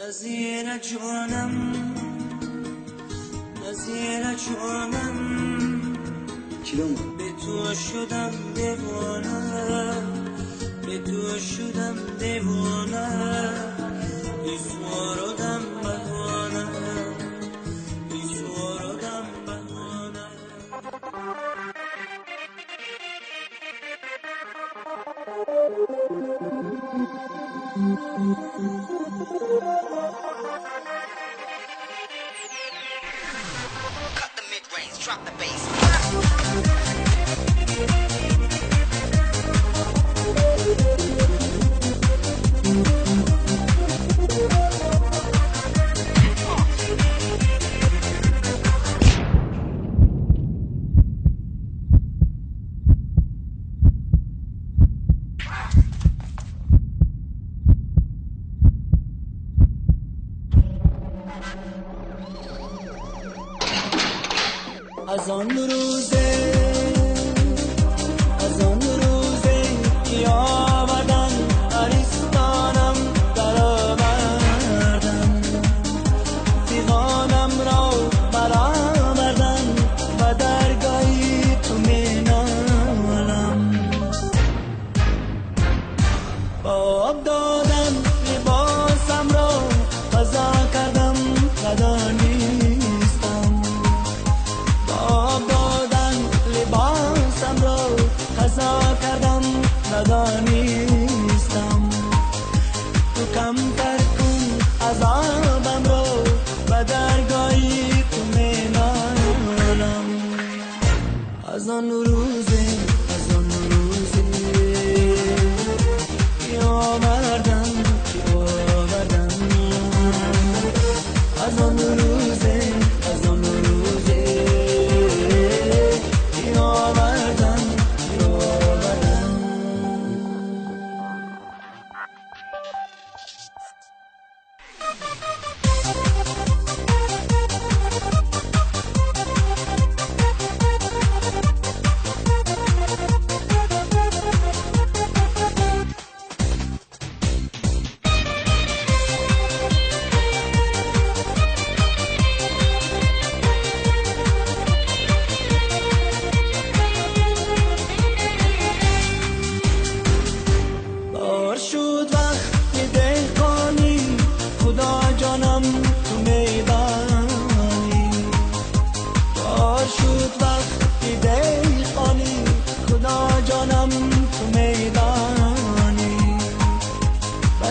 نظیر جانم نظیر جانم به تو شدم دیوانه به تو شدم دیوانه بیسوارودم بهانه بیسوارودم بهانه Cut the mid-range, drop the bass. از آن روزه که آمدن عریستانم در آوردن فیغانم را برآوردن و درگاهی تو می نالم با آب دادن لباسم را قضا کردم ندانستم آب دادن لباسم را قضا کردم ندانستم تو کمتر کن عذابم را و درگاهی تو می نالم از آن روزه که آوردن از آن روزه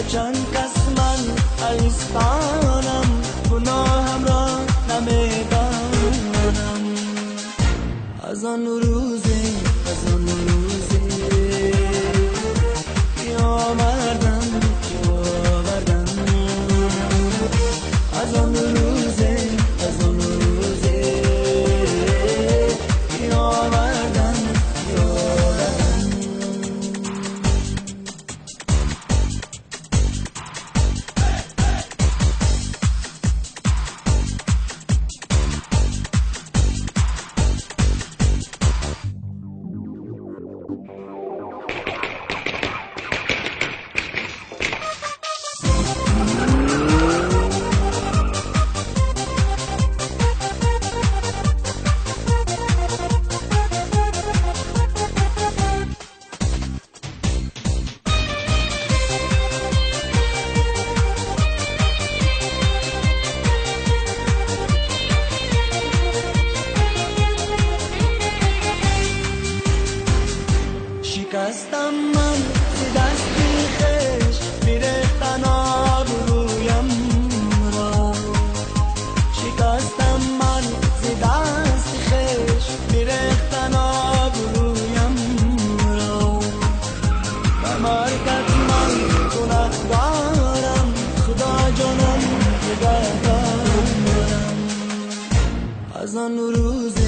چند کس من عریستانم گناهم را نمیدانم از آن روزه که آوردن از آن روزه که آوردن شکستم من دستی خش میرفتن آبرویم را شکستم من دستی خش میرفتن آبرویم را و مرکت من گناهکارم خدا جانم نگهدارم از آن روزه